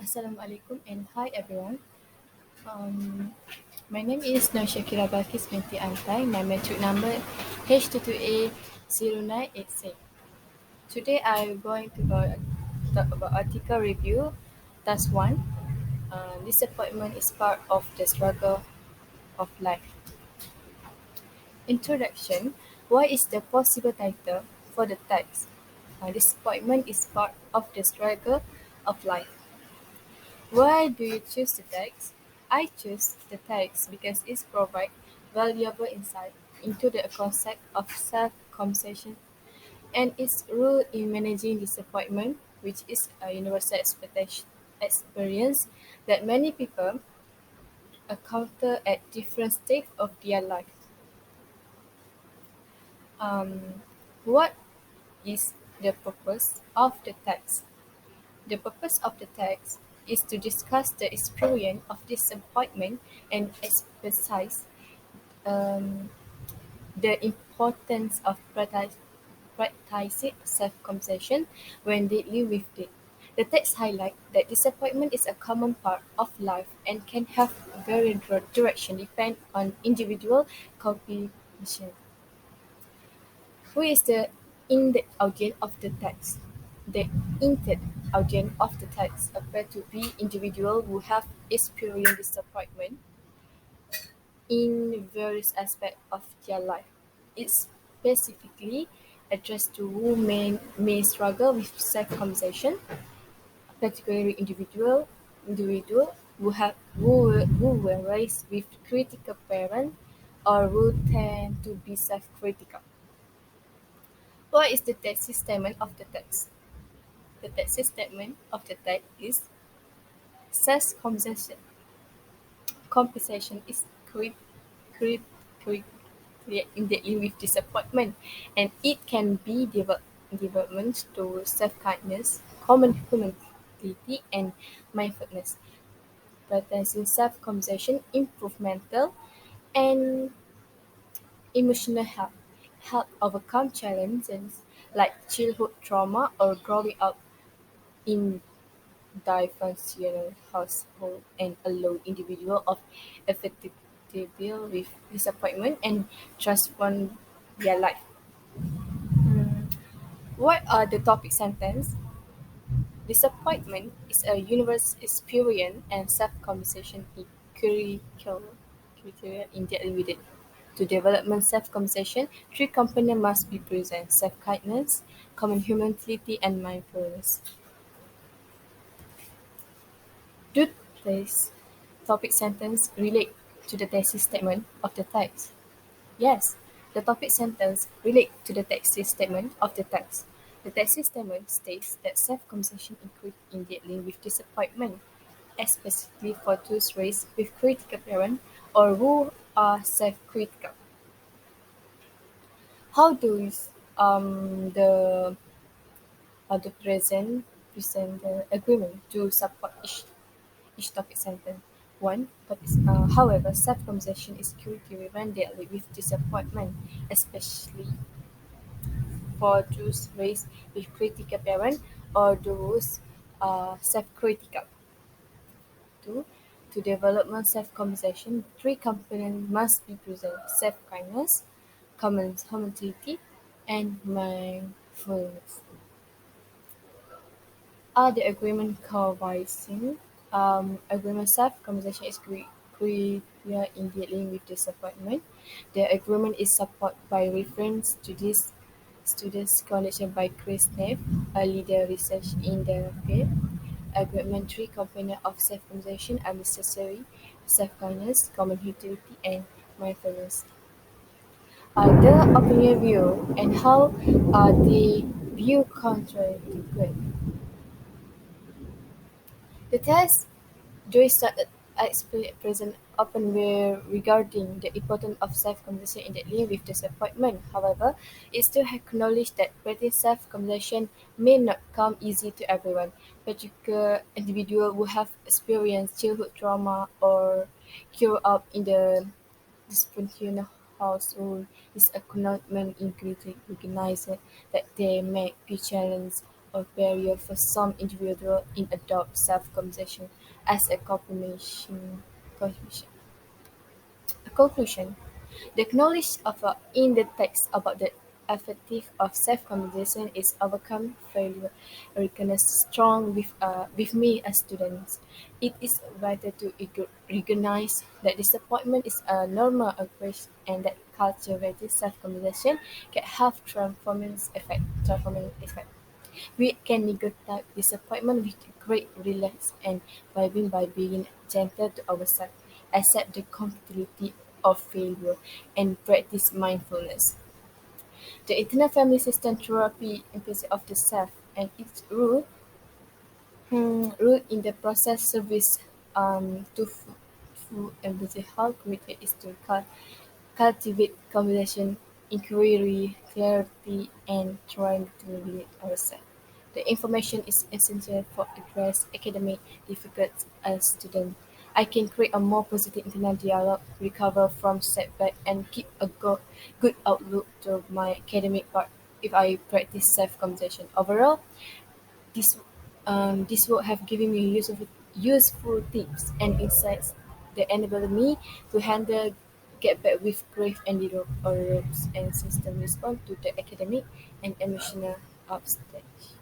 Assalamualaikum and hi everyone. Um, my name is Nur Shakira Balkis binti Antai. My metric number H22A0986. Today I'm going to talk about article review. Task 1. Disappointment is part of the struggle of life. Introduction. Why is the possible title for the text? Disappointment is part of the struggle of life. Why do you choose the text? I choose the text because it provides valuable insight into the concept of self-compassion and its role in managing disappointment, which is a universal experience that many people encounter at different stages of their life. Um, what is the purpose of the text? The purpose of the text is to discuss the experience of disappointment and emphasize um, the importance of practicing self-compassion when dealing with it. The text highlights that disappointment is a common part of life and can have varying direction depending on individual cognition. Who is the intended audience of the text? The intended audience of the text appear to be individuals who have experienced disappointment in various aspects of their life. It's specifically addressed to who may struggle with self-compassion, particularly individual who were raised with critical parents or who tend to be self-critical. What is the thesis statement of the text? The thesis statement of the text is self-compensation. Compensation is crit- crit- in dealing with disappointment, and it can be development to self-kindness, common humility, and mindfulness. Practicing self-compassion improve mental and emotional health, help overcome challenges like childhood trauma or growing up in dysfunctional household and allow individual of affected to deal with disappointment and transform their life. What are the topic sentence? Disappointment is a universal experience and self-compensation is critical in dealing with it. To development self-compensation, three components must be present: self-kindness, common humanity, and mindfulness. Do this topic sentence relate to the thesis statement of the text? Yes, the topic sentence relate to the thesis statement of the text. The thesis statement states that self-compassion includes in dealing with disappointment, especially for those raised with critical parents or who are self-critical. How does the present the agreement to support each topic sentence? One, however, self-compassion is crucial when dealing with disappointment, especially for those raised with critical parents or those self-critical. Two, to development self-compassion, three components must be present: self-kindness, common humanity, and mindfulness. Are the agreement convincing? Agreement self-compassion is clear in dealing with disappointment. The agreement is supported by reference to this student's connection by Chris Neff, a leader research in the field. Agreement three components of self-compassion are necessary: self-kindness, common utility, and mindfulness. The opinion view and how the view contradict. The test Joy started present open where regarding the importance of self-compassion in dealing with disappointment. However, it still acknowledged that practicing self-compassion may not come easy to everyone, particularly individuals who have experienced childhood trauma or grew up in the dysfunctional household. This acknowledgement included recognizing that they may be challenged a barrier for some individuals in adopt self-conversation as a conclusion. The knowledge in the text about the effective of self-compensation is overcome failure recognized strong with me as students. It is vital to recognize that disappointment is a normal occurrence and that cultivated self-compensation can have transforming effect. We can negotiate disappointment with great relief and by being gentle to ourselves, accept the complexity of failure, and practice mindfulness. The internal family system therapy emphasis of the self and its role in the process service to empathy how committed is to cultivate conversation, inquiry, clarity, and trying to regulate ourselves. The information is essential for address academic difficulties as student. I can create a more positive internal dialogue, recover from setback, and keep a good outlook to my academic part if I practice self-compassion. Overall, this this work have given me useful tips and insights that enable me to handle get back with grave and errors and system respond to the academic and emotional obstacles.